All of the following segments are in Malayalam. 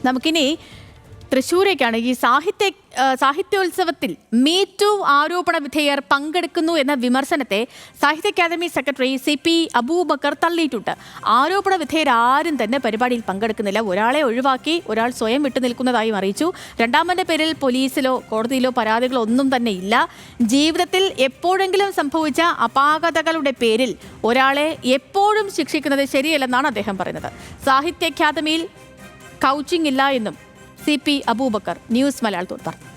നമുക്കിനി തൃശ്ശൂരേക്കാണ്. ഈ സാഹിത്യോത്സവത്തിൽ മീറ്റു ആരോപണ വിധേയർ പങ്കെടുക്കുന്നു എന്ന വിമർശനത്തെ സാഹിത്യ അക്കാദമി സെക്രട്ടറി CP അബൂബക്കർ തള്ളിയിട്ടുണ്ട്. ആരോപണ വിധേയർ ആരും തന്നെ പരിപാടിയിൽ പങ്കെടുക്കുന്നില്ല. ഒരാളെ ഒഴിവാക്കി ഒരാൾ സ്വയം വിട്ടുനിൽക്കുന്നതായും അറിയിച്ചു. രണ്ടാമന്റെ പേരിൽ പോലീസിലോ കോടതിയിലോ പരാതികളോ ഒന്നും തന്നെ ഇല്ല. ജീവിതത്തിൽ എപ്പോഴെങ്കിലും സംഭവിച്ച അപാകതകളുടെ പേരിൽ ഒരാളെ എപ്പോഴും ശിക്ഷിക്കുന്നത് ശരിയല്ലെന്നാണ് അദ്ദേഹം പറയുന്നത്. സാഹിത്യ അക്കാദമിയിൽ കൗച്ചിങ് ഇല്ല എന്നും CP അബൂബക്കർ ന്യൂസ് മലയാളത്തോട് പറഞ്ഞു.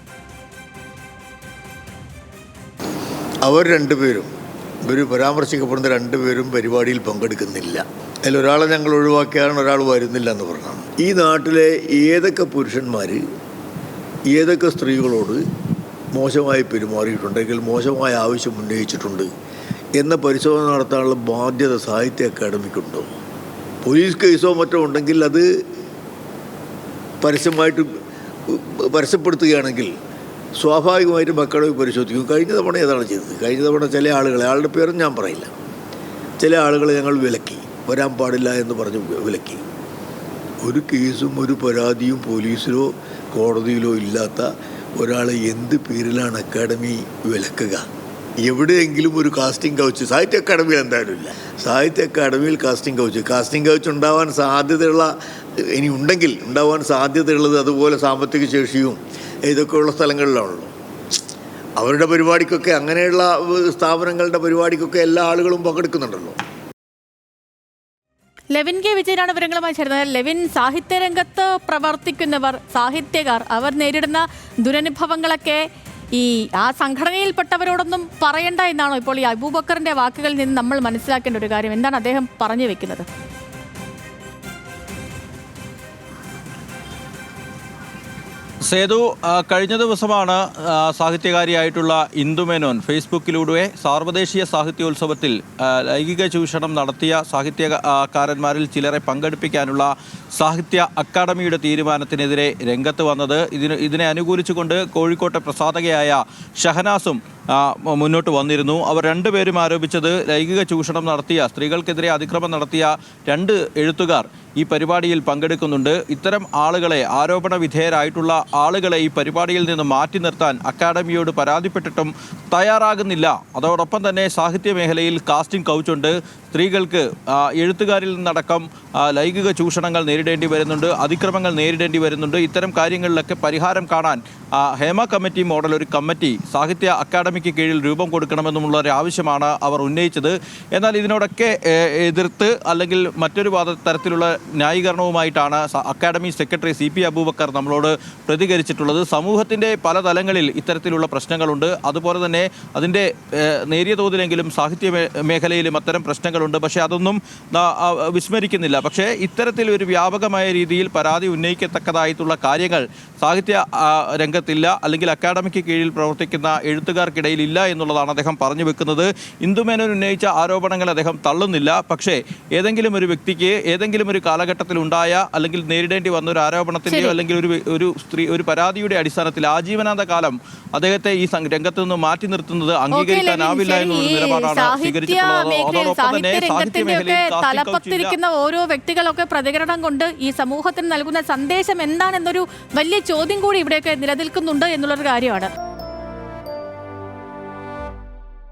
അവർ രണ്ടുപേരും പരാമർശിക്കപ്പെടുന്ന രണ്ടുപേരും പരിപാടിയിൽ പങ്കെടുക്കുന്നില്ല. അതിലൊരാളെ ഞങ്ങൾ ഒഴിവാക്കിയാണ്, ഒരാൾ വരുന്നില്ല എന്ന് പറഞ്ഞാണ്. ഈ നാട്ടിലെ ഏതൊക്കെ പുരുഷന്മാർ ഏതൊക്കെ സ്ത്രീകളോട് മോശമായി പെരുമാറിയിട്ടുണ്ടെങ്കിൽ, മോശമായ ആവശ്യം ഉന്നയിച്ചിട്ടുണ്ട് എന്ന പരിശോധന നടത്താനുള്ള ബാധ്യത സാഹിത്യ അക്കാദമിക്കുണ്ടോ? പോലീസ് കേസോ മറ്റോ ഉണ്ടെങ്കിൽ അത് പരസ്യപ്പെടുത്തുകയാണെങ്കിൽ സ്വാഭാവികമായിട്ടും അക്കാദമി പരിശോധിക്കും. കഴിഞ്ഞ തവണ ഏതാണ് ചെയ്തത്? കഴിഞ്ഞ തവണ ചില ആളുടെ പേരും ഞാൻ പറയില്ല, ചില ആളുകളെ ഞങ്ങൾ വിലക്കി, വരാൻ പാടില്ല എന്ന് പറഞ്ഞ് വിലക്കി. ഒരു കേസും ഒരു പരാതിയും പോലീസിലോ കോടതിയിലോ ഇല്ലാത്ത ഒരാളെ എന്ത് പേരിലാണ് അക്കാദമി വിലക്കുക? എവിടെയെങ്കിലും ഒരു കാസ്റ്റിംഗ് കൗച്ച് സാഹിത്യ അക്കാദമിയിൽ എന്തായാലും ഇല്ല. സാഹിത്യ അക്കാദമിയിൽ കാസ്റ്റിംഗ് കൗച്ച് ഉണ്ടാവാൻ സാധ്യതയുള്ള, ഇനി ഉണ്ടെങ്കിൽ ഉണ്ടാവാൻ സാധ്യതയുള്ളത് അതുപോലെ സാമ്പത്തിക ശേഷിയും ഇതൊക്കെയുള്ള സ്ഥലങ്ങളിലാണല്ലോ. അവരുടെ പരിപാടിക്കൊക്കെ, അങ്ങനെയുള്ള സ്ഥാപനങ്ങളുടെ പരിപാടിക്കൊക്കെ എല്ലാ ആളുകളും പങ്കെടുക്കുന്നുണ്ടല്ലോ. ലെവിൻ കെ വിജയനാണ് വിവരങ്ങളുമായി ചേർന്നത്. ലെവിൻ, സാഹിത്യരംഗത്ത് പ്രവർത്തിക്കുന്നവർ, സാഹിത്യകാർ, അവർ നേരിടുന്ന ദുരനുഭവങ്ങളൊക്കെ ആ സംഘടനയിൽപ്പെട്ടവരോടൊന്നും പറയണ്ട എന്നാണോ ഇപ്പോൾ ഈ അബൂബക്കറിന്റെ വാക്കുകളിൽ നിന്ന് നമ്മൾ മനസ്സിലാക്കേണ്ട ഒരു കാര്യം? എന്താണ് അദ്ദേഹം പറഞ്ഞു വെക്കുന്നത്? സേതു, കഴിഞ്ഞ ദിവസമാണ് സാഹിത്യകാരിയായിട്ടുള്ള ഇന്ദുമേനോൻ ഫേസ്ബുക്കിലൂടെ സാർവദേശീയ സാഹിത്യോത്സവത്തിൽ ലൈംഗിക ചൂഷണം നടത്തിയ സാഹിത്യകാരന്മാരിൽ ചിലരെ പങ്കെടുപ്പിക്കാനുള്ള സാഹിത്യ അക്കാദമിയുടെ തീരുമാനത്തിനെതിരെ രംഗത്ത് വന്നത്. ഇതിനെ അനുകൂലിച്ചുകൊണ്ട് കോഴിക്കോട്ടെ പ്രസാധകയായ ഷഹനാസും മുന്നോട്ട് വന്നിരുന്നു. അവർ രണ്ടുപേരും ആരോപിച്ചത് ലൈംഗിക ചൂഷണം നടത്തിയ, സ്ത്രീകൾക്കെതിരെ അതിക്രമം നടത്തിയ 2 എഴുത്തുകാർ ഈ പരിപാടിയിൽ പങ്കെടുക്കുന്നുണ്ട്. ഇത്തരം ആളുകളെ, ആരോപണ വിധേയരായിട്ടുള്ള ആളുകളെ ഈ പരിപാടിയിൽ നിന്ന് മാറ്റി നിർത്താൻ അക്കാദമിയോട് പരാതിപ്പെട്ടിട്ടും തയ്യാറാകുന്നില്ല. അതോടൊപ്പം തന്നെ സാഹിത്യ മേഖലയിൽ കാസ്റ്റിംഗ് കൗച്ചുണ്ട്. സ്ത്രീകൾക്ക് എഴുത്തുകാരിൽ നിന്നടക്കം ലൈംഗിക ചൂഷണങ്ങൾ നേരിടേണ്ടി വരുന്നുണ്ട്, അതിക്രമങ്ങൾ നേരിടേണ്ടി വരുന്നുണ്ട്. ഇത്തരം കാര്യങ്ങളിലൊക്കെ പരിഹാരം കാണാൻ ഹേമ കമ്മിറ്റി മോഡൽ ഒരു കമ്മിറ്റി സാഹിത്യ അക്കാദമിക്ക് കീഴിൽ രൂപം കൊടുക്കണമെന്നുമുള്ള ഒരു ആവശ്യമാണ് അവർ ഉന്നയിച്ചത്. എന്നാൽ ഇതിനോടൊക്കെ എതിർത്ത്, അല്ലെങ്കിൽ മറ്റൊരു തരത്തിലുള്ള ന്യായീകരണവുമായിട്ടാണ് അക്കാദമി സെക്രട്ടറി CP അബൂബക്കർ നമ്മളോട് പ്രതികരിച്ചിട്ടുള്ളത്. സമൂഹത്തിൻ്റെ പല തലങ്ങളിൽ ഇത്തരത്തിലുള്ള പ്രശ്നങ്ങളുണ്ട്. അതുപോലെ തന്നെ അതിൻ്റെ നേരിയ തോതിലെങ്കിലും സാഹിത്യ മേഖലയിലും അത്തരം പ്രശ്നങ്ങളുണ്ട്. പക്ഷേ അതൊന്നും വിസ്മരിക്കുന്നില്ല. പക്ഷേ ഇത്തരത്തിൽ ഒരു വ്യാപകമായ രീതിയിൽ പരാതി ഉന്നയിക്കത്തക്കതായിട്ടുള്ള കാര്യങ്ങൾ സാഹിത്യ രംഗത്തില്ല, അല്ലെങ്കിൽ അക്കാദമിക്ക് കീഴിൽ പ്രവർത്തിക്കുന്ന എഴുത്തുകാർക്കിടയിൽ ഇല്ല എന്നുള്ളതാണ് അദ്ദേഹം പറഞ്ഞു വെക്കുന്നത്. ഇന്ദുമേനോൻ ഉന്നയിച്ച ആരോപണങ്ങൾ അദ്ദേഹം തള്ളുന്നില്ല. പക്ഷേ ഏതെങ്കിലും ഒരു വ്യക്തിക്ക് ഏതെങ്കിലും ഒരു കാലഘട്ടത്തിൽ ഉണ്ടായ, അല്ലെങ്കിൽ നേരിടേണ്ടി വന്ന ഒരു ആരോപണത്തിൻ്റെയോ അല്ലെങ്കിൽ ഒരു പരാതിയുടെ അടിസ്ഥാനത്തിൽ ആജീവനാന്ത കാലം അദ്ദേഹത്തെ ഈ രംഗത്ത് നിന്ന് മാറ്റി നിർത്തുന്നത് അംഗീകരിക്കാനാവില്ല എന്നുള്ള നിലപാടാണ് സ്വീകരിച്ചിട്ടുള്ളത്. അതോടൊപ്പം തന്നെ സാഹിത്യ മേഖലയിൽ തലപ്പത്തിരിക്കുന്ന ഓരോ വ്യക്തികളൊക്കെ പ്രതികരണം കൊണ്ട് ഈ സമൂഹത്തിന് നൽകുന്ന സന്ദേശം എന്താണെന്നൊരു വലിയ ചോദ്യം കൂടി ഇവിടെയൊക്കെ നിലനിൽക്കുന്നുണ്ട് എന്നുള്ളൊരു കാര്യമാണ്.